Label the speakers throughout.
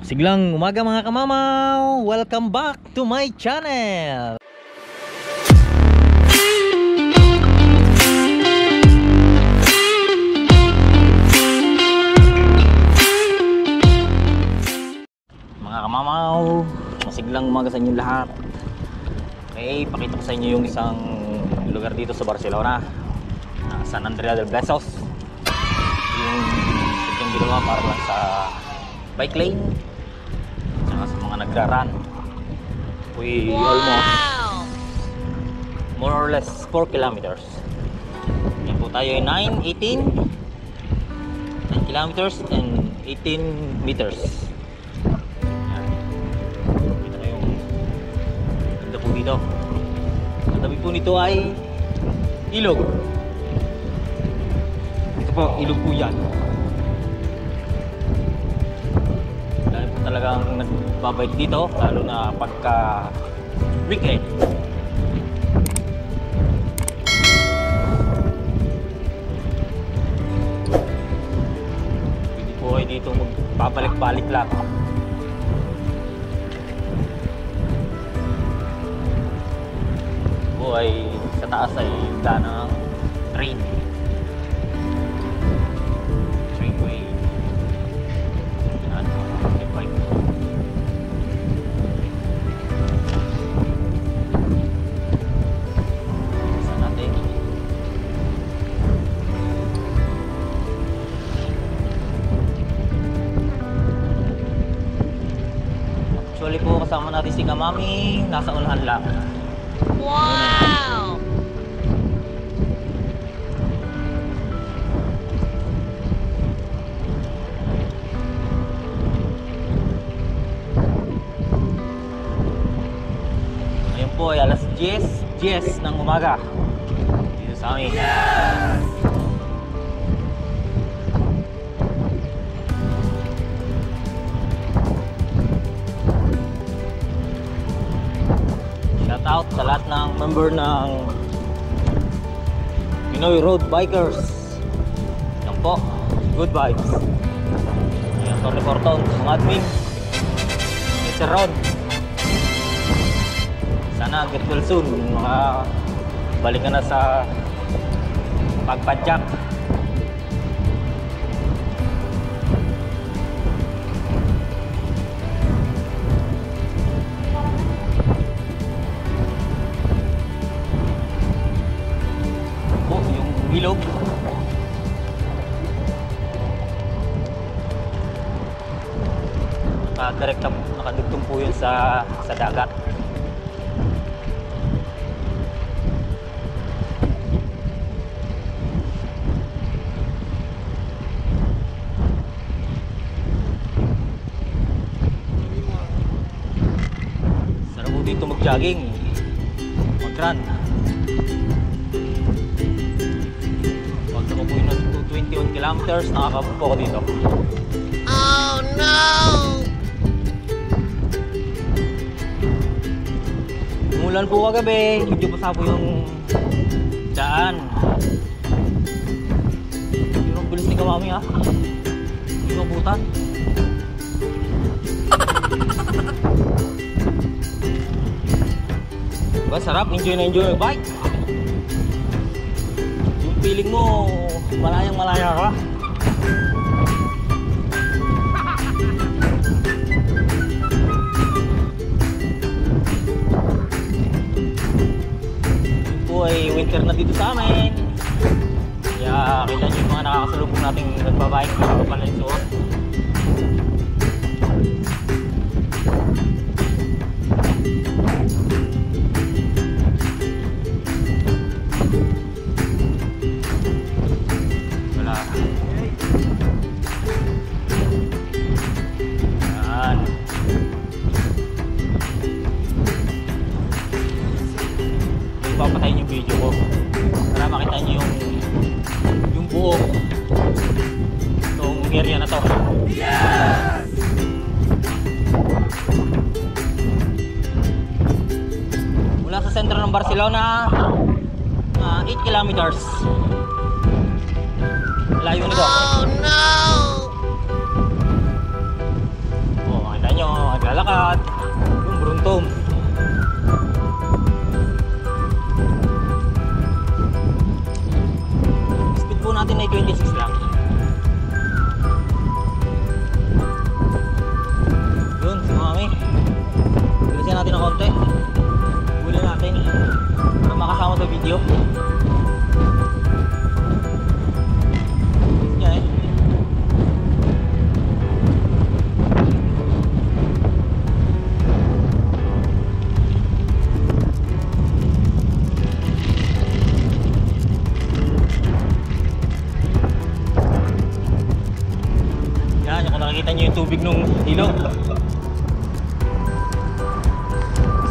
Speaker 1: Siglang umaga mga kamamaw! Welcome back to my channel! Mga kamamaw, masiglang umaga sa inyo lahat. Okay, pakita ko sa inyo yung isang lugar dito sa Barcelona, San Andrea del Besós. Yung ginawa para lang sa bike lane tsaka sa mga nagra-run. We almost more or less 4 kilometers. Yan po tayo ay 9 kilometers and 18 meters. Yan. Kita na yung ganda po dito. Ang tabi po nito ay ilog. Ito po, ilog po yan. Talagang nagbabike dito, lalo na pagka weekend. Hindi po ay dito magpabalik-balik lang. Po ay sa taas ay daan ng train. Actually po kasama natin si Kamami, nasa unahan lang. Wow! Ngayon po ay alas 10 ng umaga dito sa amin. Yes! Out sa lahat ng member ng Pinoy Road Bikers. Yan po, good vibes. Ayan, Tony Corton, mga admin, Mr. Ron. Sana get well soon, mga balikan na sa pagpadyak. Ilog. Nakadugtong po yun sa dagat. Sarap po dito mag-jogging, mag-run. 21 kilometers, nakakabot po ako dito. Oh no! Umulan po kagabi, medyo basa po yung daan. Pero ang bilis ni Kamami ha. Hindi mabutan. Diba sarap, enjoy na enjoy mag-bike. Yung feeling mo malayang malaya ka. Yun po ay winter na dito sa amin. Kaya kita nyo yung mga nakakasalubong nating nagbabike na kapalansuot. Papatayin yung video ko para makita nyo yung buong itong area na to. Yes! Mula sa sentro ng Barcelona, 8 kilometers layo nito. Oh no! Oh, lakad, yung Bruntom. Speed po natin ay 26 lang. Yun, si Mami. Bilisan natin ng konti. Huli natin para makasama sa video. Yan eh. Yan, kung nakikita nyo yung tubig nung ilog.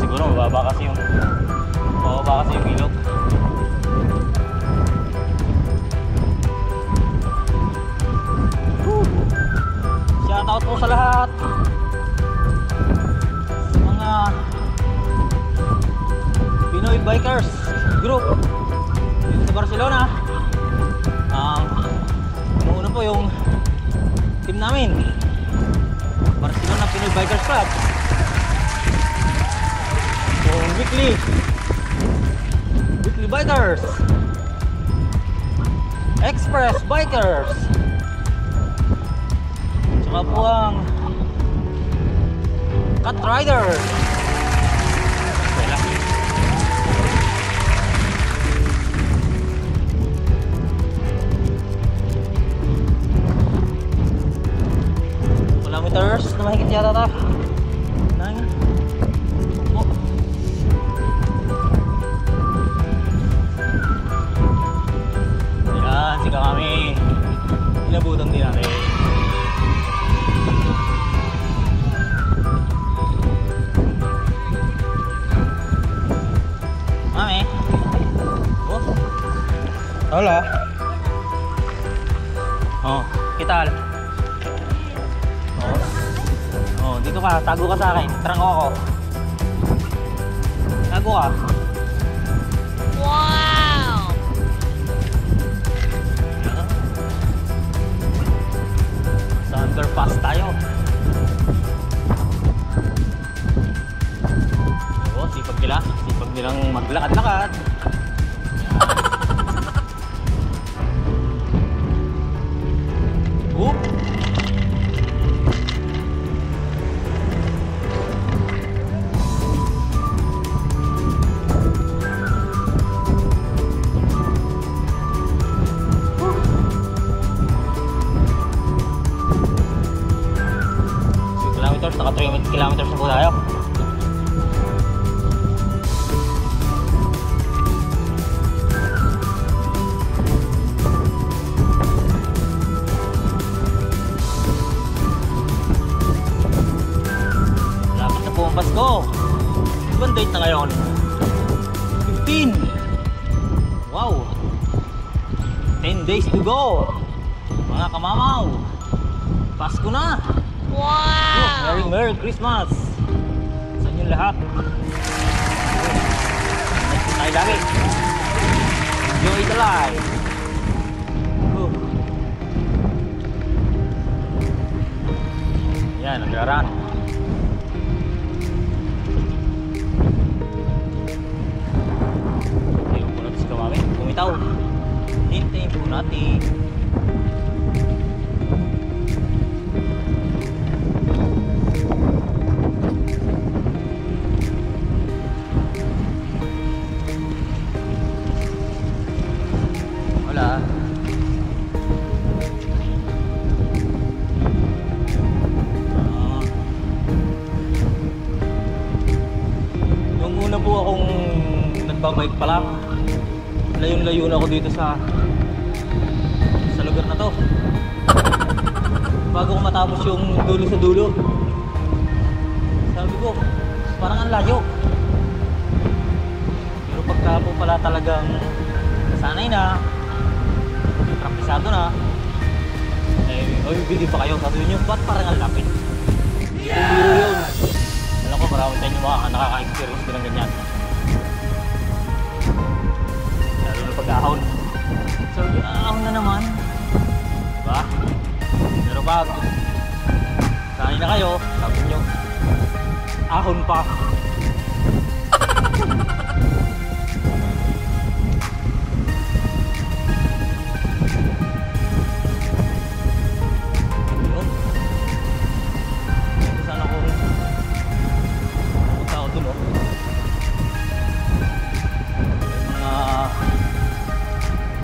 Speaker 1: Siguro mababa kasi yung ilog. Shoutout po sa lahat sa mga Pinoy Bikers Group dito sa Barcelona. Una po yung team namin, Barcelona Pinoy Bikers Club. Yung weekly Bikers, Express Bikers, tsaka po ang Cat Riders. Kilometers na mahigit yata ta. Yan, sika kami. Inabutan din natin. Mami. Oh. Hola. Oh, kital. Oh, dito ka, tago ka sa akin. Trangko ako. Tago ka. Wow! Sa underpass tayo. Oh, sipag nila. Sipag nilang maglakad-lakad. Oop! Naka 3 kilometers na po tayo. Lapit na po ang Pasko. Ibang date na ngayon? 15. Wow, 10 days to go. Mga kamamaw, Pasko na. Wow! Merry Christmas sa inyong lahat. Nagsin tayo lagi. Enjoy the life. Yan, nagraran. Ayun po natin si Kamami. Kumitaw. Hintayin po natin. Nung una po akong nagbabike pa lang, layo-layo na ako dito sa lugar na to. Bago ko matapos yung dulo sa dulo, sabi ko parang ang layo. Pero pagka po pala talagang nasanay na, praktisado na, eh, bibili pa kayo. Sabi nyo, ba't parang ang lapit? Hindi ko biro yun. Alam ko, marami sa inyo nakaka-experience ko ng ganyan. Lalo na pag-ahon. So, ahon na naman. Diba? Pero pag sanay na kayo, sabi nyo, ahon pa. Yun. Sana ko punta ako dun, oh. Mga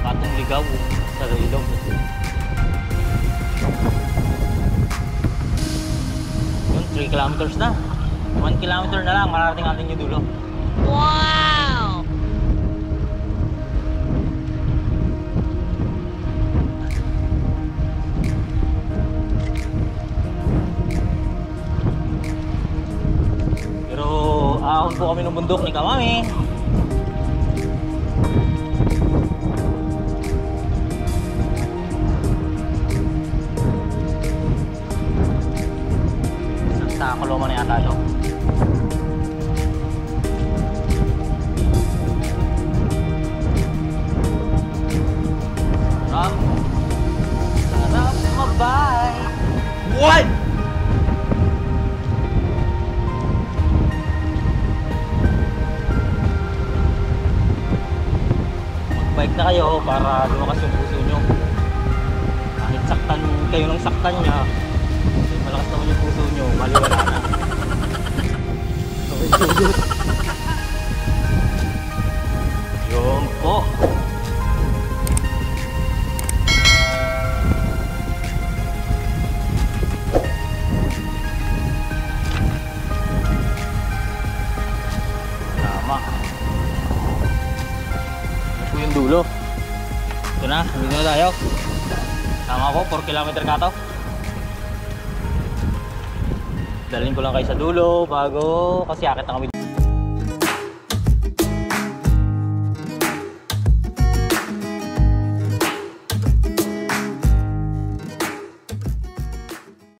Speaker 1: patong ligaw sa ilog. Yun, 3 kilometers na. 1 kilometer na lang, mararating natin yung dulo. Wow! Pero ahon po kami ng bundok ni Kamami. Sa Coloma na yata ito. Sarap mabay. What? Mag-bike na kayo para lumakas yung puso nyo. Kahit saktan kayo ng saktan niya, malakas naman yung puso nyo, maliwala na. Okay, so yun po. Tama. Ito po yung dulo. Ito na, dito na tayo. Tama po, 4 kilometer ka to. Dalhin ko lang kayo sa dulo bago kasi akit na kami.